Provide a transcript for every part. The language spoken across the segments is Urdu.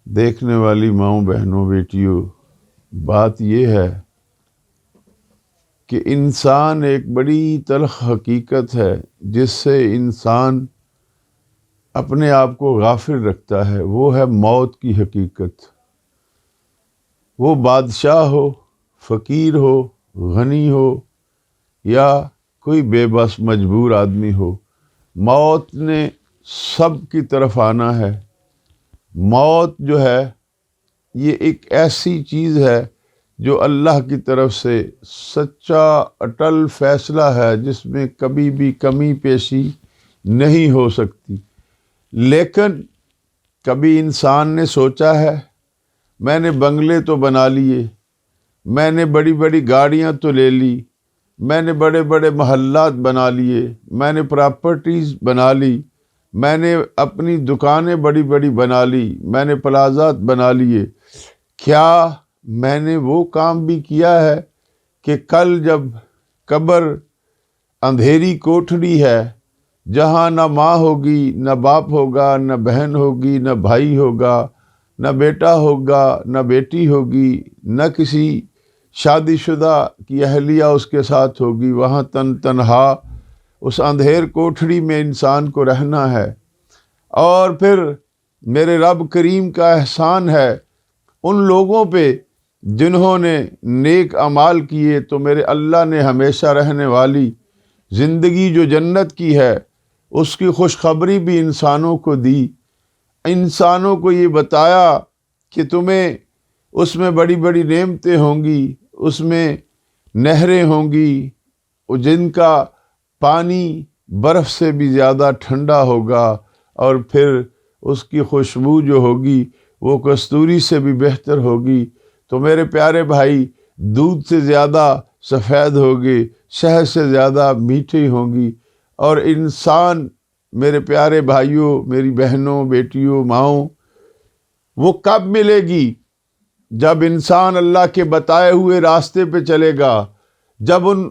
دیکھنے والی ماؤں، بہنوں، بیٹیوں، بات یہ ہے کہ انسان ایک بڑی تلخ حقیقت ہے جس سے انسان اپنے آپ کو غافل رکھتا ہے، وہ ہے موت کی حقیقت۔ وہ بادشاہ ہو، فقیر ہو، غنی ہو یا کوئی بے بس مجبور آدمی ہو، موت نے سب کی طرف آنا ہے۔ موت جو ہے یہ ایک ایسی چیز ہے جو اللہ کی طرف سے سچا اٹل فیصلہ ہے، جس میں کبھی بھی کمی پیشی نہیں ہو سکتی۔ لیکن کبھی انسان نے سوچا ہے، میں نے بنگلے تو بنا لیے، میں نے بڑی بڑی گاڑیاں تو لے لی، میں نے بڑے بڑے محلات بنا لیے، میں نے پراپرٹیز بنا لی، میں نے اپنی دکانیں بڑی بڑی بنا لی، میں نے پلازات بنا لیے، کیا میں نے وہ کام بھی کیا ہے کہ کل جب قبر اندھیری کوٹھڑی ہے، جہاں نہ ماں ہوگی، نہ باپ ہوگا، نہ بہن ہوگی، نہ بھائی ہوگا، نہ بیٹا ہوگا، نہ بیٹی ہوگی، نہ کسی شادی شدہ کی اہلیہ اس کے ساتھ ہوگی، وہاں تنہا اس اندھیر کوٹھڑی میں انسان کو رہنا ہے۔ اور پھر میرے رب کریم کا احسان ہے ان لوگوں پہ جنہوں نے نیک اعمال کیے، تو میرے اللہ نے ہمیشہ رہنے والی زندگی جو جنت کی ہے اس کی خوشخبری بھی انسانوں کو دی۔ انسانوں کو یہ بتایا کہ تمہیں اس میں بڑی بڑی نعمتیں ہوں گی، اس میں نہریں ہوں گی جن کا پانی برف سے بھی زیادہ ٹھنڈا ہوگا، اور پھر اس کی خوشبو جو ہوگی وہ کستوری سے بھی بہتر ہوگی۔ تو میرے پیارے بھائی، دودھ سے زیادہ سفید ہوگی، شہد سے زیادہ میٹھی ہوں گی۔ اور انسان، میرے پیارے بھائیوں، میری بہنوں، بیٹیوں، ماؤں، وہ کب ملے گی؟ جب انسان اللہ کے بتائے ہوئے راستے پہ چلے گا، جب ان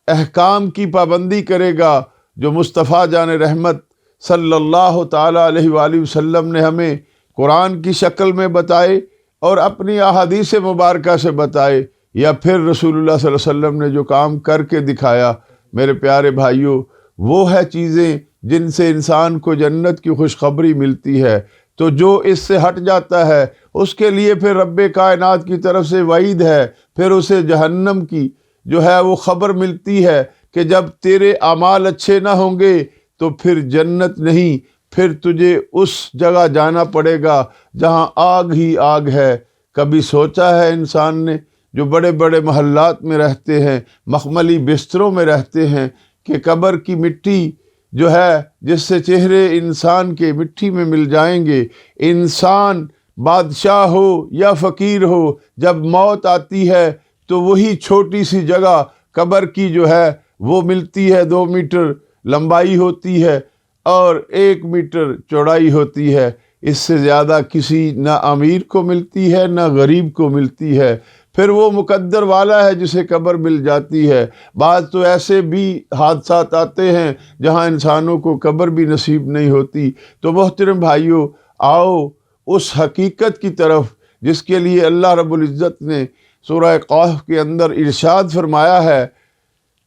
احکام کی پابندی کرے گا جو مصطفیٰ جان رحمت صلی اللہ تعالیٰ علیہ وآلہ وسلم نے ہمیں قرآن کی شکل میں بتائے اور اپنی احادیث مبارکہ سے بتائے، یا پھر رسول اللہ صلی اللہ علیہ وسلم نے جو کام کر کے دکھایا۔ میرے پیارے بھائیوں، وہ ہے چیزیں جن سے انسان کو جنت کی خوشخبری ملتی ہے۔ تو جو اس سے ہٹ جاتا ہے اس کے لیے پھر رب کائنات کی طرف سے وعید ہے، پھر اسے جہنم کی جو ہے وہ خبر ملتی ہے کہ جب تیرے اعمال اچھے نہ ہوں گے تو پھر جنت نہیں، پھر تجھے اس جگہ جانا پڑے گا جہاں آگ ہی آگ ہے۔ کبھی سوچا ہے انسان نے، جو بڑے بڑے محلات میں رہتے ہیں، مخملی بستروں میں رہتے ہیں، کہ قبر کی مٹی جو ہے جس سے چہرے انسان کے مٹی میں مل جائیں گے، انسان بادشاہ ہو یا فقیر ہو، جب موت آتی ہے تو وہی چھوٹی سی جگہ قبر کی جو ہے وہ ملتی ہے، 2 میٹر لمبائی ہوتی ہے اور 1 میٹر چوڑائی ہوتی ہے۔ اس سے زیادہ کسی نہ امیر کو ملتی ہے نہ غریب کو ملتی ہے۔ پھر وہ مقدر والا ہے جسے قبر مل جاتی ہے۔ بعض تو ایسے بھی حادثات آتے ہیں جہاں انسانوں کو قبر بھی نصیب نہیں ہوتی۔ تو محترم بھائیوں، آؤ اس حقیقت کی طرف جس کے لیے اللہ رب العزت نے سورہ قاف کے اندر ارشاد فرمایا ہے۔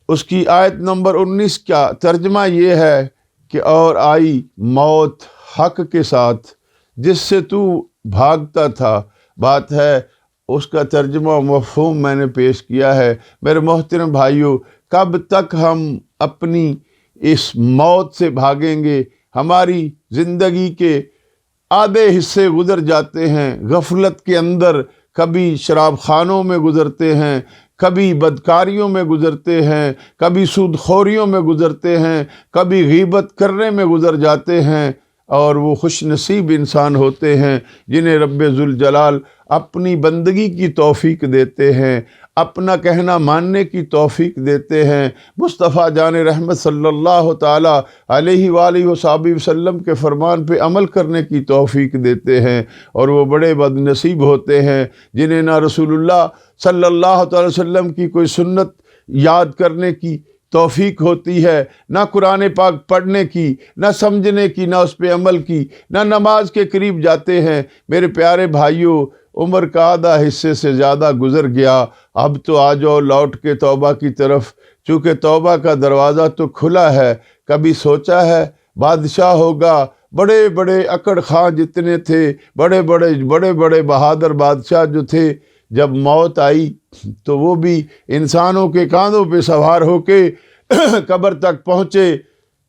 اس کی آیت نمبر 19 کا ترجمہ یہ ہے کہ اور آئی موت حق کے ساتھ جس سے تو بھاگتا تھا۔ بات ہے اس کا ترجمہ و مفہوم میں نے پیش کیا ہے۔ میرے محترم بھائیوں، کب تک ہم اپنی اس موت سے بھاگیں گے؟ ہماری زندگی کے آدھے حصے گزر جاتے ہیں غفلت کے اندر، کبھی شراب خانوں میں گزرتے ہیں، کبھی بدکاریوں میں گزرتے ہیں، کبھی سود خوریوں میں گزرتے ہیں، کبھی غیبت کرنے میں گزر جاتے ہیں۔ اور وہ خوش نصیب انسان ہوتے ہیں جنہیں رب ذوالجلال اپنی بندگی کی توفیق دیتے ہیں، اپنا کہنا ماننے کی توفیق دیتے ہیں، مصطفیٰ جان رحمت صلی اللہ تعالیٰ علیہ وآلہ وصحبہ وسلم کے فرمان پہ عمل کرنے کی توفیق دیتے ہیں۔ اور وہ بڑے بد نصیب ہوتے ہیں جنہیں نہ رسول اللہ صلی اللہ تعالی وسلم کی کوئی سنت یاد کرنے کی توفیق ہوتی ہے، نہ قرآن پاک پڑھنے کی، نہ سمجھنے کی، نہ اس پہ عمل کی، نہ نماز کے قریب جاتے ہیں۔ میرے پیارے بھائیوں، عمر کا آدھا حصے سے زیادہ گزر گیا، اب تو آ جاؤ لوٹ کے توبہ کی طرف، چونکہ توبہ کا دروازہ تو کھلا ہے۔ کبھی سوچا ہے بادشاہ ہوگا، بڑے بڑے اکڑ خاں جتنے تھے، بڑے بڑے بہادر بادشاہ جو تھے، جب موت آئی تو وہ بھی انسانوں کے کاندھوں پہ سوار ہو کے قبر تک پہنچے۔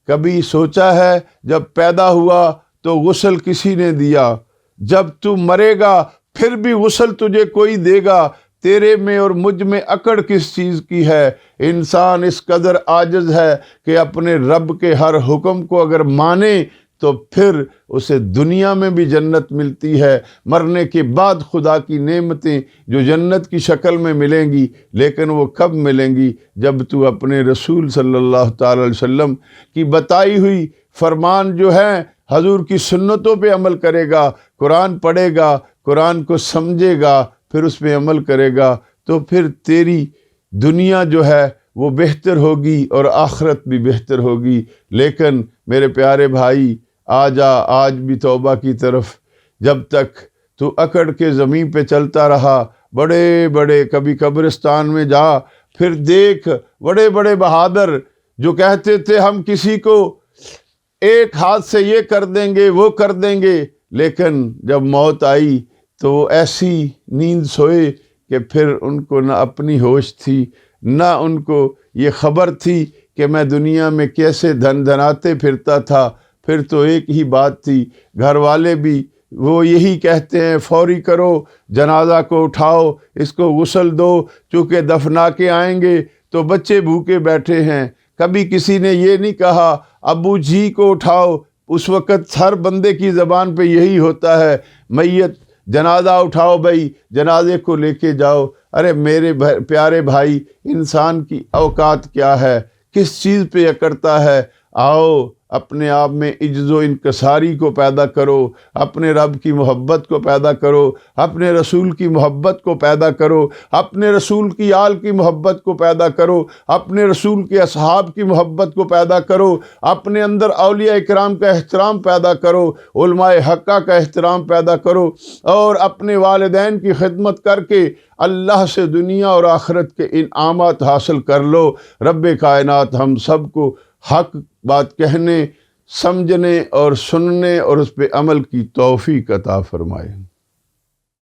کبھی سوچا ہے جب پیدا ہوا تو غسل کسی نے دیا، جب تو مرے گا پھر بھی غسل تجھے کوئی دے گا؟ تیرے میں اور مجھ میں اکڑ کس چیز کی ہے؟ انسان اس قدر عاجز ہے کہ اپنے رب کے ہر حکم کو اگر مانے تو پھر اسے دنیا میں بھی جنت ملتی ہے، مرنے کے بعد خدا کی نعمتیں جو جنت کی شکل میں ملیں گی، لیکن وہ کب ملیں گی؟ جب تو اپنے رسول صلی اللہ تعالی علیہ وسلم کی بتائی ہوئی فرمان جو ہیں، حضور کی سنتوں پہ عمل کرے گا، قرآن پڑھے گا، قرآن کو سمجھے گا، پھر اس پہ عمل کرے گا، تو پھر تیری دنیا جو ہے وہ بہتر ہوگی اور آخرت بھی بہتر ہوگی۔ لیکن میرے پیارے بھائی، آ جا آج بھی توبہ کی طرف۔ جب تک تو اکڑ کے زمین پہ چلتا رہا، بڑے کبھی قبرستان میں جا، پھر دیکھ بڑے بہادر جو کہتے تھے ہم کسی کو ایک ہاتھ سے یہ کر دیں گے وہ کر دیں گے، لیکن جب موت آئی تو وہ ایسی نیند سوئے کہ پھر ان کو نہ اپنی ہوش تھی، نہ ان کو یہ خبر تھی کہ میں دنیا میں کیسے دھناتے پھرتا تھا۔ پھر تو ایک ہی بات تھی، گھر والے بھی وہ یہی کہتے ہیں فوری کرو، جنازہ کو اٹھاؤ، اس کو غسل دو، چونکہ دفنا کے آئیں گے تو بچے بھوکے بیٹھے ہیں۔ کبھی کسی نے یہ نہیں کہا ابو جی کو اٹھاؤ، اس وقت ہر بندے کی زبان پہ یہی ہوتا ہے، میت جنازہ اٹھاؤ بھائی، جنازے کو لے کے جاؤ۔ ارے میرے پیارے بھائی، انسان کی اوقات کیا ہے، کس چیز پہ اکڑتا ہے؟ آؤ اپنے آپ میں عجز و انکساری کو پیدا کرو، اپنے رب کی محبت کو پیدا کرو، اپنے رسول کی محبت کو پیدا کرو، اپنے رسول کی آل کی محبت کو پیدا کرو، اپنے رسول کے اصحاب کی محبت کو پیدا کرو، اپنے اندر اولیاء اکرام کا احترام پیدا کرو، علماء حقہ کا احترام پیدا کرو، اور اپنے والدین کی خدمت کر کے اللہ سے دنیا اور آخرت کے انعامات حاصل کر لو۔ رب کائنات ہم سب کو حق بات کہنے، سمجھنے اور سننے اور اس پہ عمل کی توفیق عطا فرمائے۔